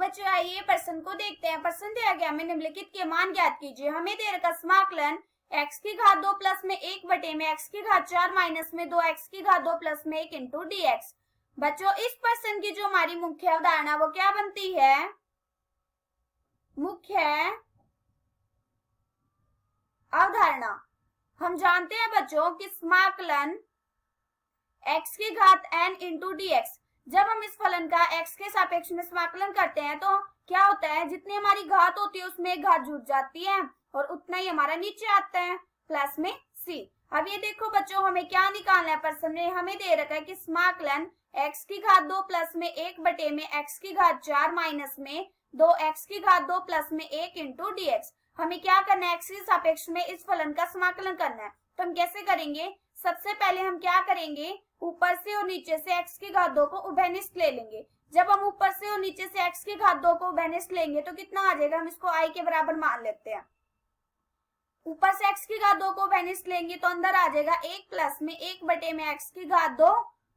बच्चों आइए प्रश्न को देखते हैं। प्रश्न दिया गया हमें निम्नलिखित के मान ज्ञात कीजिए। हमें दे रखा समाकलन x की घात 2 प्लस में 1 बटे में x की घात 4 माइनस में 2 x की घात 2 प्लस में 1 इंटू dx। बच्चों इस प्रश्न की जो हमारी मुख्य अवधारणा वो क्या बनती है? मुख्य अवधारणा हम जानते हैं बच्चों कि समाकलन x की घात n इंटू dx, जब हम इस फलन का x के सापेक्ष में समाकलन करते हैं तो क्या होता है, जितनी हमारी घात होती है उसमें एक घात जुड़ जाती है और उतना ही हमारा नीचे आता है प्लस में c। अब ये देखो बच्चों हमें क्या निकालना है। प्रश्न में हमें दे रखा है कि समाकलन x की घात 2 प्लस में 1 बटे में x की घात 4 माइनस में 2 x की घात 2 प्लस में 1 इंटू dx। हमें क्या करना है, x के सापेक्ष में इस फलन का समाकलन करना है। तो हम कैसे करेंगे? सबसे पहले हम क्या करेंगे, ऊपर से और नीचे से x की घात 2 को उभयनिष्ठ ले लेंगे। जब हम ऊपर से और नीचे से x की घात 2 को उभयनिष्ठ लेंगे तो कितना आ जाएगा, हम इसको i के बराबर मान लेते हैं। ऊपर से x की घात 2 को उभयनिष्ठ लेंगे तो अंदर आ जाएगा 1 प्लस में 1 बटे में x की घात 2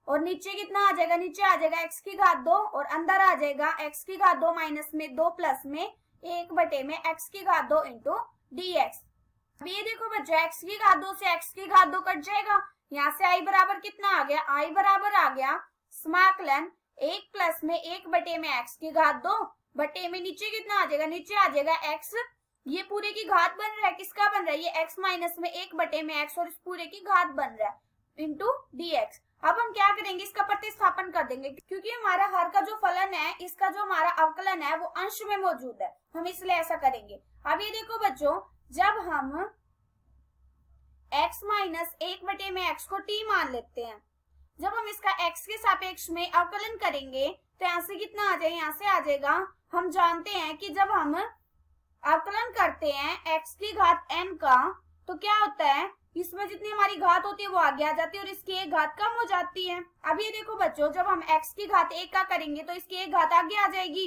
और नीचे कितना आ जाएगा, नीचे आ जाएगा x की घात 2 और अंदर आ जाएगा x की घात 2 माइनस में 2 प्लस में 1 बटे में x की घात 2 इंटू dx। अब ये देखो बच्चों x की घात 2 से x की घात 2 कट जाएगा। यहाँ से i बराबर कितना आ गया, i बराबर आ गया समाकलन 1 प्लस में 1 बटे में x की घात 2 बटे में नीचे कितना आ जाएगा, नीचे आ जाएगा x। ये पूरे की घात बन रहा है, किसका बन रहा है, ये x माइनस में 1 बटे में x और इस पूरे की घात बन रहा है इंटू dx। अब हम क्या करेंगे, इसका प्रतिस्थापन कर देंगे क्योंकि हमारा हर का जो फलन है इसका जो हमारा अवकलन है वो अंश में मौजूद है, हम इसलिए ऐसा करेंगे। अब ये देखो बच्चों, जब हम x माइनस 1 बटे में x को t मान लेते हैं, जब हम इसका x के सापेक्ष में अवकलन करेंगे तो यहाँ से कितना आ जाएगा, यहाँ से आ जाएगा, हम जानते हैं कि जब हम अवकलन करते हैं x की घात n का तो क्या होता है, इसमें जितनी हमारी घात होती है वो आगे आ जाती है और इसकी एक घात कम हो जाती है। अब ये देखो बच्चों, जब हम x की घात 1 का करेंगे तो इसकी एक घात आगे आ जाएगी,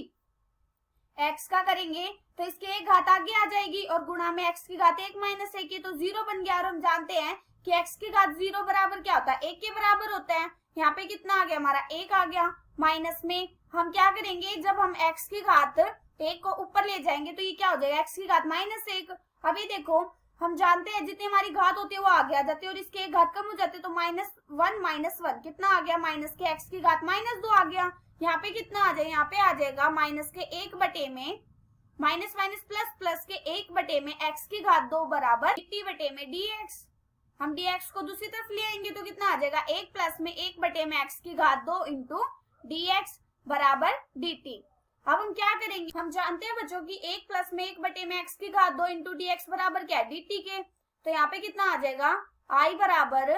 x का करेंगे तो इसकी एक घात आगे आ जाएगी और गुणा में x की घात 1 माइनस 1 की तो 0 बन गया। और हम जानते हैं कि x की घात 0 बराबर क्या होता है, 1 के बराबर होता है। यहाँ पे कितना आ गया, हमारा 1 आ गया। माइनस में हम क्या करेंगे, जब हम x की घात 1 को ऊपर ले जाएंगे तो ये क्या हो जाएगा, x की घात माइनस 1। अभी देखो हम जानते हैं जितनी हमारी घात होती है वो आगे आ जाती है और इसकी एक घात कम हो जाती है तो -1 कितना आ गया, माइनस के x की घात -2 आ गया। यहाँ पे कितना आ जाएगा, यहाँ पे आ जाएगा माइनस के 1 बटे में माइनस माइनस प्लस प्लस के 1 बटे में x की घात 2 बराबर dt बटे में dx। हम dx को दूसरी तरफ ले आएंगे तो कितना आ जाएगा, 1 प्लस में 1 बटे में x की घात 2 इंटू dx बराबर dt। अब हम क्या करेंगे, हम जानते हैं बच्चों की 1 प्लस में 1 बटे में x की घात 2 इंटू dx बराबर क्या है, dt के। तो यहाँ पे कितना आ जाएगा, i बराबर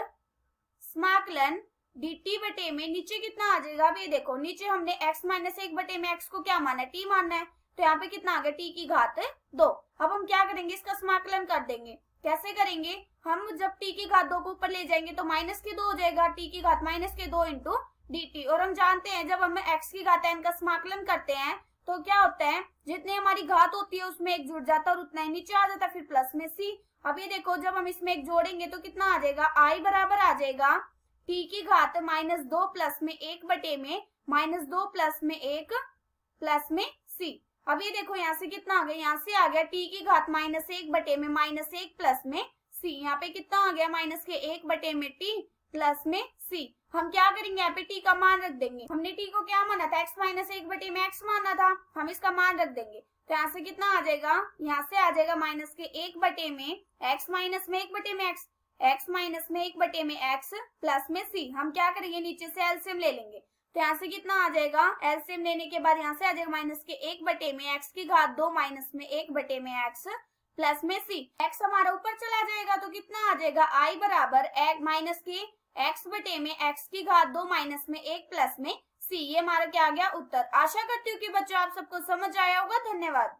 समाकलन dt बटे में नीचे कितना आ जाएगा, अब ये देखो नीचे हमने x माइनस 1 बटे में x को क्या माना है, t मानना है, तो यहाँ पे कितना आ गया, t की घात 2। अब हम क्या करेंगे, इसका समाकलन कर देंगे। कैसे करेंगे, हम जब t की घात 2 को ऊपर ले जाएंगे तो माइनस के 2 हो जाएगा, t की घात माइनस के 2 इंटू dt। और हम जानते हैं जब हम x की घात n का समाकलन करते हैं तो क्या होता है, जितनी हमारी घात होती है उसमें एक जुड़ जाता है और उतना ही नीचे आ जाता है, फिर प्लस में c। अब ये देखो जब हम इसमें एक जोड़ेंगे तो कितना आ जाएगा, i बराबर आ जाएगा t की घात -2 प्लस में 1 बटे में -2 प्लस में 1 प्लस में c। अब ये देखो यहाँ से कितना आ गया, यहाँ से आ गया t की घात -1 बटे में -1 प्लस में c। यहाँ पे कितना आ गया, माइनस के 1 बटे में t प्लस में c। हम क्या करेंगे, यहाँ पे t का मान रख देंगे। हमने t को क्या माना था, x माइनस 1 बटे में x माना था, हम इसका मान रख देंगे। तो यहाँ से कितना आ जाएगा, यहाँ से आ जाएगा माइनस के 1 बटे में x माइनस में 1 बटे में x माइनस में 1 बटे में x प्लस में c। हम क्या करेंगे, नीचे से एलसीएम ले लेंगे। तो यहाँ से कितना आ जाएगा, एलसीएम लेने के बाद यहाँ से आ जाएगा माइनस के 1 बटे में x की घात 2 माइनस में 1 बटे में x प्लस में c। x हमारा ऊपर चला जाएगा तो कितना आ जाएगा, i बराबर माइनस के x बटे में x की घात 2 माइनस में 1 प्लस में c। ये हमारा क्या आ गया, उत्तर। आशा करती हूँ कि बच्चों आप सबको समझ आया होगा। धन्यवाद।